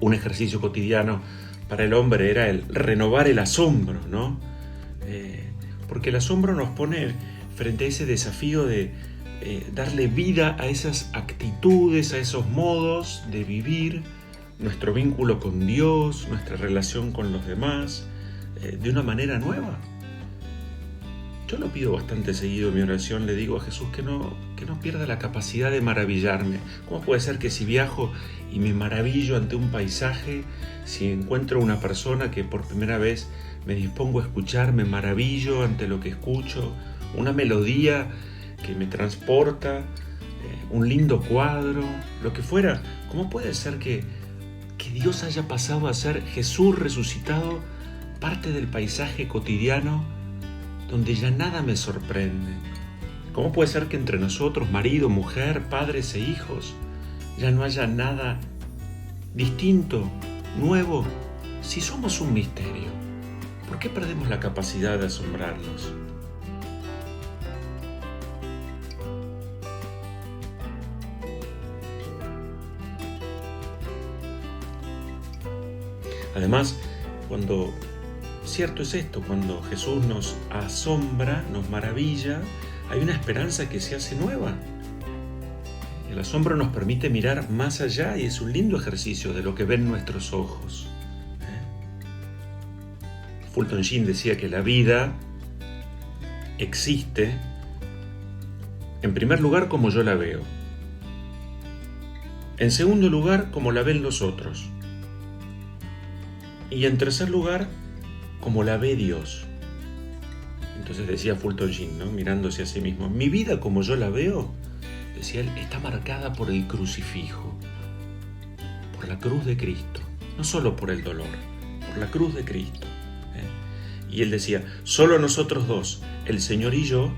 Un ejercicio cotidiano para el hombre era el renovar el asombro, ¿no? Porque el asombro nos pone frente a ese desafío de darle vida a esas actitudes, a esos modos de vivir nuestro vínculo con Dios, nuestra relación con los demás, de una manera nueva. Yo lo pido bastante seguido en mi oración, le digo a Jesús que no pierda la capacidad de maravillarme. ¿Cómo puede ser que si viajo y me maravillo ante un paisaje, si encuentro una persona que por primera vez me dispongo a escuchar, me maravillo ante lo que escucho, una melodía que me transporta, un lindo cuadro, lo que fuera? ¿Cómo puede ser que Dios haya pasado a ser Jesús resucitado, parte del paisaje cotidiano, donde ya nada me sorprende? ¿Cómo puede ser que entre nosotros, marido, mujer, padres e hijos, ya no haya nada distinto, nuevo? Si somos un misterio, ¿por qué perdemos la capacidad de asombrarnos? Además, cierto es esto, cuando Jesús nos asombra, nos maravilla, hay una esperanza que se hace nueva. El asombro nos permite mirar más allá y es un lindo ejercicio de lo que ven nuestros ojos. Fulton Sheen decía que la vida existe, en primer lugar, como yo la veo. En segundo lugar, como la ven los otros. Y en tercer lugar, como la ve Dios. Entonces decía Fulton Sheen, ¿no?, mirándose a sí mismo, mi vida como yo la veo, decía él, está marcada por el crucifijo, por la cruz de Cristo, no solo por el dolor, por la cruz de Cristo. Y él decía, solo nosotros dos, el Señor y yo,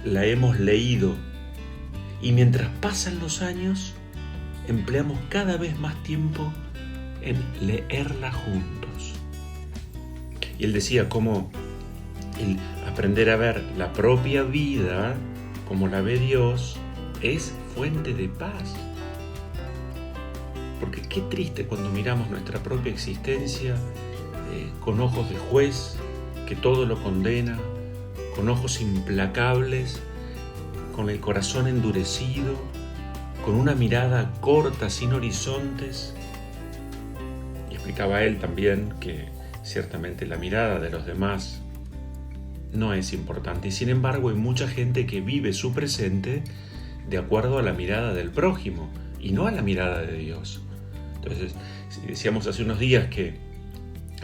la hemos leído, y mientras pasan los años, empleamos cada vez más tiempo en leerla juntos. Y él decía cómo el aprender a ver la propia vida como la ve Dios es fuente de paz. Porque qué triste cuando miramos nuestra propia existencia con ojos de juez que todo lo condena, con ojos implacables, con el corazón endurecido, con una mirada corta, sin horizontes. Y explicaba él también que ciertamente la mirada de los demás no es importante, y sin embargo hay mucha gente que vive su presente de acuerdo a la mirada del prójimo y no a la mirada de Dios. Entonces, decíamos hace unos días que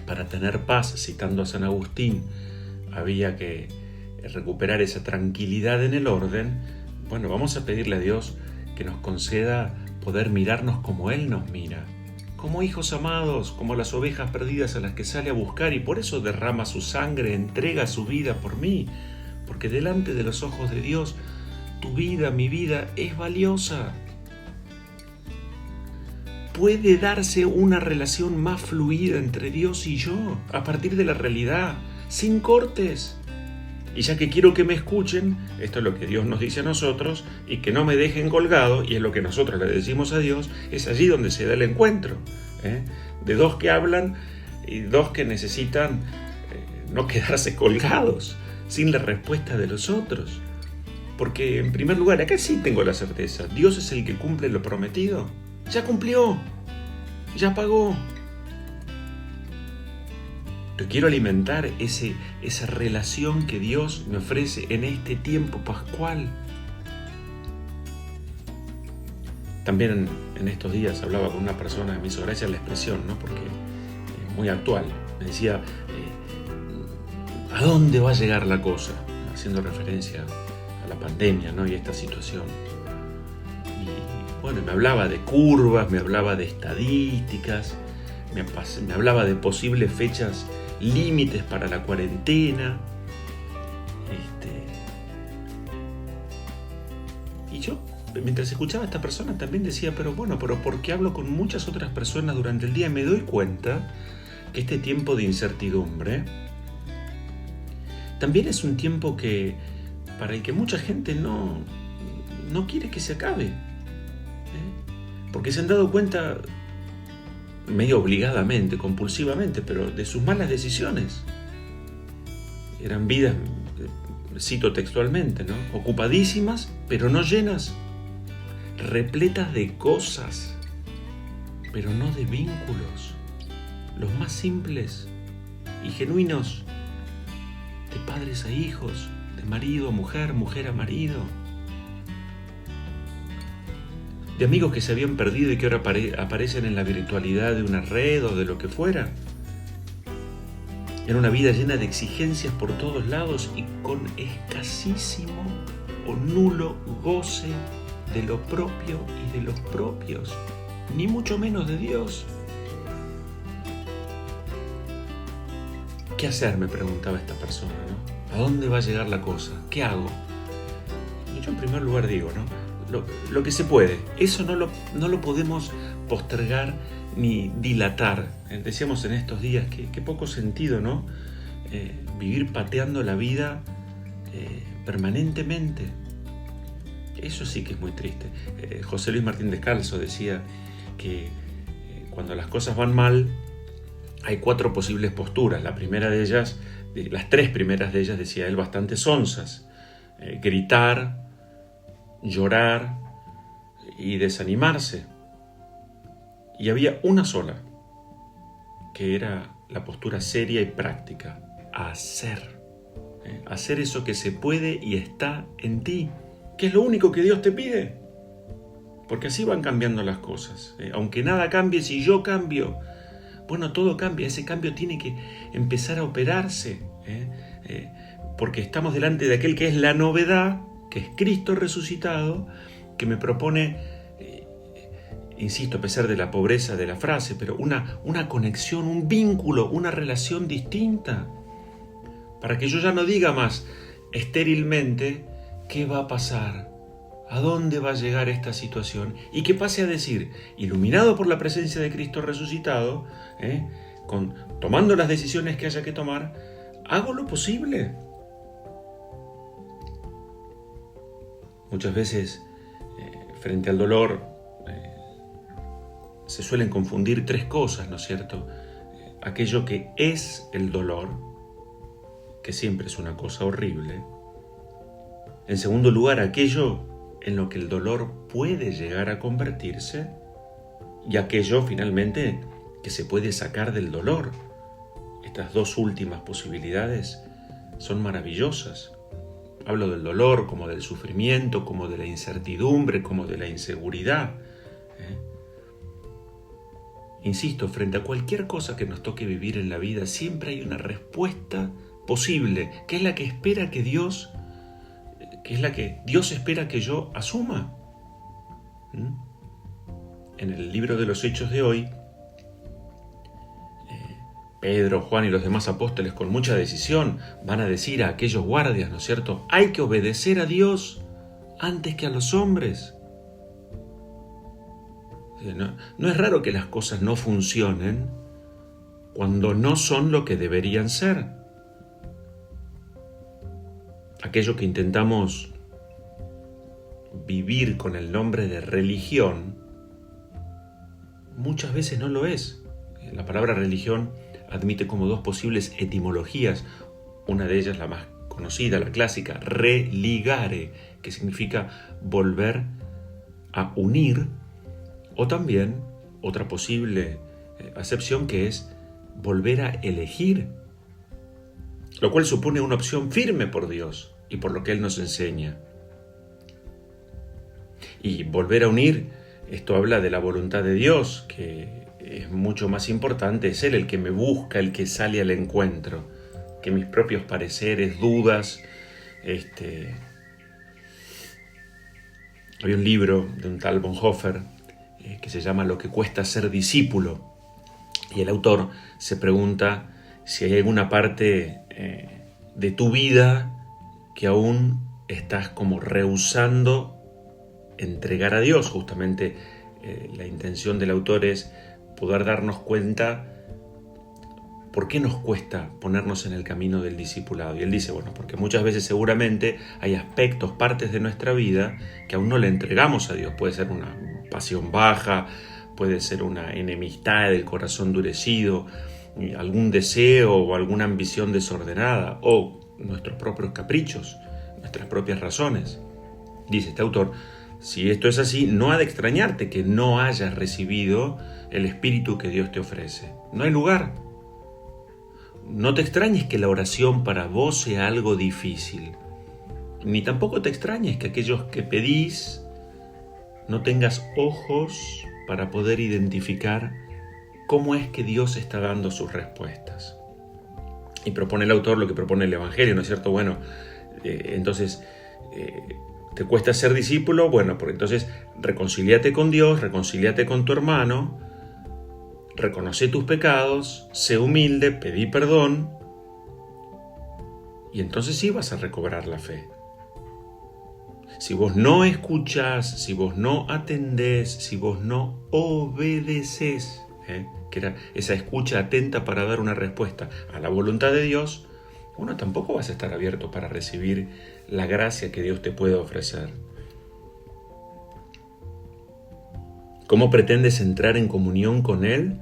para tener paz, citando a San Agustín, había que recuperar esa tranquilidad en el orden. Bueno, vamos a pedirle a Dios que nos conceda poder mirarnos como Él nos mira, como hijos amados, como las ovejas perdidas a las que sale a buscar, y por eso derrama su sangre, entrega su vida por mí, porque delante de los ojos de Dios, tu vida, mi vida, es valiosa. Puede darse una relación más fluida entre Dios y yo, a partir de la realidad, sin cortes. Y ya que quiero que me escuchen, esto es lo que Dios nos dice a nosotros, y que no me dejen colgado, y es lo que nosotros le decimos a Dios, es allí donde se da el encuentro, de dos que hablan y dos que necesitan no quedarse colgados, sin la respuesta de los otros. Porque en primer lugar, acá sí tengo la certeza, Dios es el que cumple lo prometido. Ya cumplió, ya pagó. Yo quiero alimentar esa relación que Dios me ofrece en este tiempo pascual. También en estos días hablaba con una persona que me hizo gracia la expresión, ¿no?, porque es muy actual. Me decía, ¿a dónde va a llegar la cosa? Haciendo referencia a la pandemia, ¿no?, y esta situación. Y bueno, me hablaba de curvas, me hablaba de estadísticas, me hablaba de posibles fechas límites para la cuarentena. Y yo, mientras escuchaba a esta persona, también decía, pero porque hablo con muchas otras personas durante el día, me doy cuenta que este tiempo de incertidumbre también es un tiempo para el que mucha gente no quiere que se acabe, porque se han dado cuenta medio obligadamente, compulsivamente, pero de sus malas decisiones. Eran vidas, cito textualmente, ¿no? Ocupadísimas, pero no llenas, repletas de cosas, pero no de vínculos, los más simples y genuinos, de padres a hijos, de marido a mujer, mujer a marido, de amigos que se habían perdido y que ahora aparecen en la virtualidad de una red o de lo que fuera. Era una vida llena de exigencias por todos lados y con escasísimo o nulo goce de lo propio y de los propios, ni mucho menos de Dios. ¿Qué hacer?, me preguntaba esta persona, ¿no? ¿A dónde va a llegar la cosa? ¿Qué hago? Y yo en primer lugar digo, ¿no? Lo que se puede. Eso no lo podemos postergar ni dilatar. Decíamos en estos días que poco sentido, ¿no? Vivir pateando la vida permanentemente. Eso sí que es muy triste. José Luis Martín Descalzo decía que cuando las cosas van mal, hay 4 posibles posturas. La primera de ellas, las 3 primeras de ellas, decía él, bastante sonzas. Gritar, llorar y desanimarse. Y había una sola, que era la postura seria y práctica: hacer. Hacer eso que se puede y está en ti, que es lo único que Dios te pide. Porque así van cambiando las cosas. Aunque nada cambie, si yo cambio, bueno, todo cambia. Ese cambio tiene que empezar a operarse, porque estamos delante de aquel que es la novedad, que es Cristo resucitado, que me propone, insisto, a pesar de la pobreza de la frase, pero una conexión, un vínculo, una relación distinta, para que yo ya no diga más estérilmente qué va a pasar, a dónde va a llegar esta situación, y que pase a decir, iluminado por la presencia de Cristo resucitado, tomando las decisiones que haya que tomar, hago lo posible. Muchas veces, frente al dolor, se suelen confundir 3 cosas, ¿no es cierto? Aquello que es el dolor, que siempre es una cosa horrible. En segundo lugar, aquello en lo que el dolor puede llegar a convertirse, y aquello, finalmente, que se puede sacar del dolor. Estas 2 últimas posibilidades son maravillosas. Hablo del dolor como del sufrimiento, como de la incertidumbre, como de la inseguridad. Insisto, frente a cualquier cosa que nos toque vivir en la vida, siempre hay una respuesta posible, que es la que espera que Dios, que es la que Dios espera que yo asuma. En el libro de los Hechos de hoy, Pedro, Juan y los demás apóstoles, con mucha decisión, van a decir a aquellos guardias, ¿no es cierto?, hay que obedecer a Dios antes que a los hombres. No es raro que las cosas no funcionen cuando no son lo que deberían ser. Aquello que intentamos vivir con el nombre de religión, muchas veces no lo es. La palabra religión admite como 2 posibles etimologías. Una de ellas, la más conocida, la clásica, religare, que significa volver a unir, o también otra posible acepción, que es volver a elegir, lo cual supone una opción firme por Dios y por lo que Él nos enseña. Y volver a unir, esto habla de la voluntad de Dios, que es mucho más importante, es Él el que me busca, el que sale al encuentro, que mis propios pareceres, dudas. Había un libro de un tal Bonhoeffer que se llama Lo que cuesta ser discípulo, y el autor se pregunta si hay alguna parte de tu vida que aún estás como rehusando entregar a Dios. Justamente la intención del autor es poder darnos cuenta por qué nos cuesta ponernos en el camino del discipulado. Y él dice, bueno, porque muchas veces seguramente hay aspectos, partes de nuestra vida que aún no le entregamos a Dios. Puede ser una pasión baja, puede ser una enemistad del corazón endurecido, algún deseo o alguna ambición desordenada, o nuestros propios caprichos, nuestras propias razones. Dice este autor, si esto es así, no ha de extrañarte que no hayas recibido el Espíritu que Dios te ofrece. No hay lugar. No te extrañes que la oración para vos sea algo difícil. Ni tampoco te extrañes que aquellos que pedís no tengas ojos para poder identificar cómo es que Dios está dando sus respuestas. Y propone el autor lo que propone el Evangelio, ¿no es cierto? Bueno, entonces, ¿te cuesta ser discípulo? Bueno, pues entonces reconcíliate con Dios, reconcíliate con tu hermano, reconoce tus pecados, sé humilde, pedí perdón, y entonces sí vas a recobrar la fe. Si vos no escuchás, si vos no atendés, si vos no obedeces, que era esa escucha atenta para dar una respuesta a la voluntad de Dios, uno tampoco vas a estar abierto para recibir la gracia que Dios te puede ofrecer. ¿Cómo pretendes entrar en comunión con Él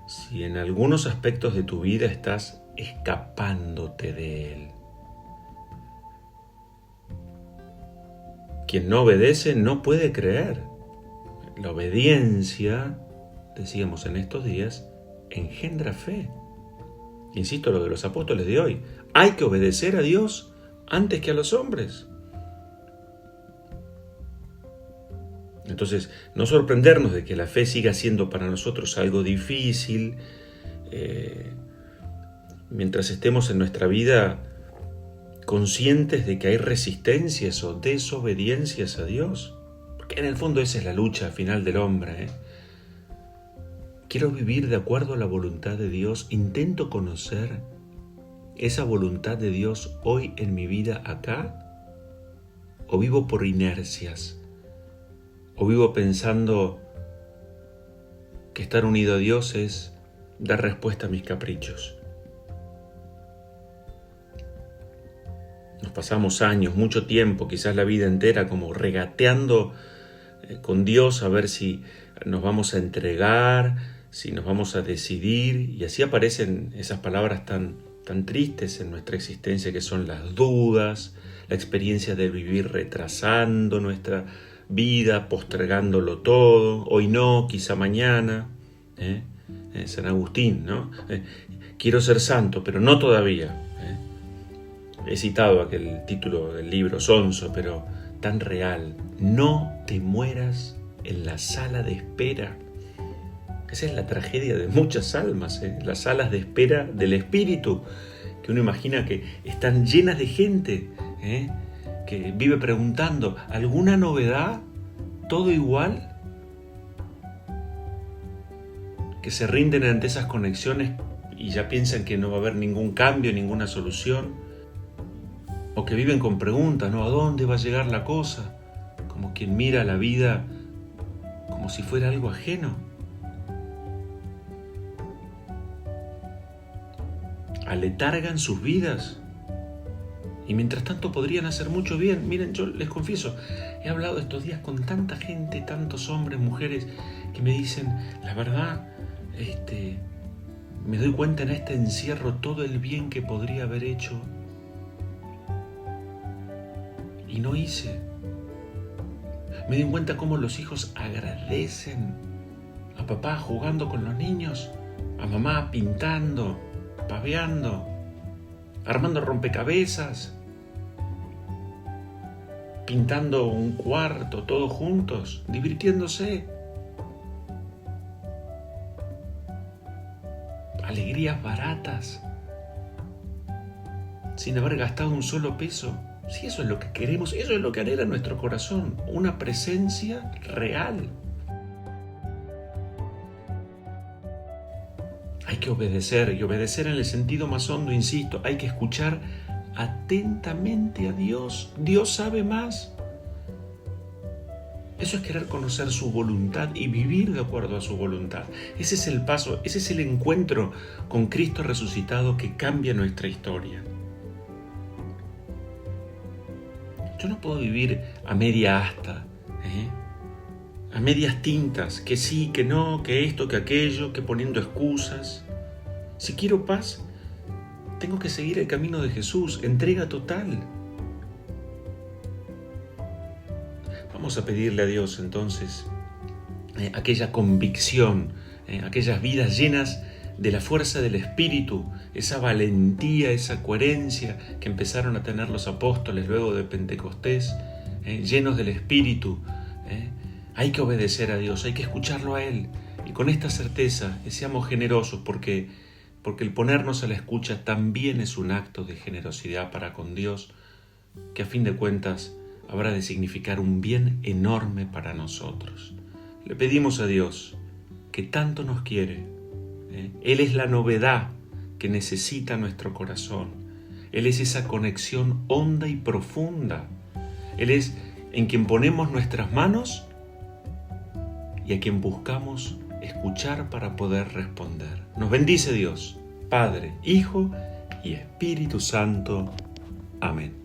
si en algunos aspectos de tu vida estás escapándote de Él? Quien no obedece no puede creer. La obediencia, decíamos en estos días, engendra fe. Insisto, lo de los apóstoles de hoy. Hay que obedecer a Dios antes que a los hombres. Entonces, no sorprendernos de que la fe siga siendo para nosotros algo difícil, mientras estemos en nuestra vida conscientes de que hay resistencias o desobediencias a Dios. Porque en el fondo esa es la lucha final del hombre. Quiero vivir de acuerdo a la voluntad de Dios. Intento conocer esa voluntad de Dios hoy en mi vida acá. O vivo por inercias. O vivo pensando que estar unido a Dios es dar respuesta a mis caprichos. Nos pasamos años, mucho tiempo, quizás la vida entera, como regateando con Dios a ver si nos vamos a entregar, si nos vamos a decidir. Y así aparecen esas palabras tan tristes en nuestra existencia, que son las dudas, la experiencia de vivir retrasando nuestra vida, postergándolo todo. Hoy no, quizá mañana. San Agustín, ¿no? Quiero ser santo, pero no todavía. He citado aquel título del libro sonso, pero tan real. No te mueras en la sala de espera. Esa es la tragedia de muchas almas, las salas de espera del espíritu, que uno imagina que están llenas de gente, que vive preguntando, ¿alguna novedad? ¿Todo igual? Que se rinden ante esas conexiones y ya piensan que no va a haber ningún cambio, ninguna solución. O que viven con preguntas, ¿no? ¿A dónde va a llegar la cosa? Como quien mira la vida como si fuera algo ajeno. Aletargan sus vidas. Y mientras tanto podrían hacer mucho bien. Miren, yo les confieso, he hablado estos días con tanta gente, tantos hombres, mujeres, que me dicen, la verdad, me doy cuenta en este encierro todo el bien que podría haber hecho y no hice. Me doy cuenta cómo los hijos agradecen a papá jugando con los niños, a mamá pintando, paveando, armando rompecabezas, pintando un cuarto, todos juntos, divirtiéndose. Alegrías baratas, sin haber gastado un solo peso. Si eso es lo que queremos, eso es lo que anhela nuestro corazón, una presencia real. Hay que obedecer, y obedecer en el sentido más hondo, insisto, hay que escuchar atentamente a Dios. Dios sabe más. Eso es querer conocer su voluntad y vivir de acuerdo a su voluntad. Ese es el paso, ese es el encuentro con Cristo resucitado que cambia nuestra historia. Yo no puedo vivir a media asta, a medias tintas, que sí, que no, que esto, que aquello, que poniendo excusas. Si quiero paz, tengo que seguir el camino de Jesús, entrega total. Vamos a pedirle a Dios entonces aquella convicción, aquellas vidas llenas de la fuerza del Espíritu, esa valentía, esa coherencia que empezaron a tener los apóstoles luego de Pentecostés, llenos del Espíritu. Hay que obedecer a Dios, hay que escucharlo a Él. Y con esta certeza, seamos generosos porque el ponernos a la escucha también es un acto de generosidad para con Dios, que a fin de cuentas habrá de significar un bien enorme para nosotros. Le pedimos a Dios que tanto nos quiere. Él es la novedad que necesita nuestro corazón. Él es esa conexión honda y profunda. Él es en quien ponemos nuestras manos y a quien buscamos escuchar para poder responder. Nos bendice Dios, Padre, Hijo y Espíritu Santo. Amén.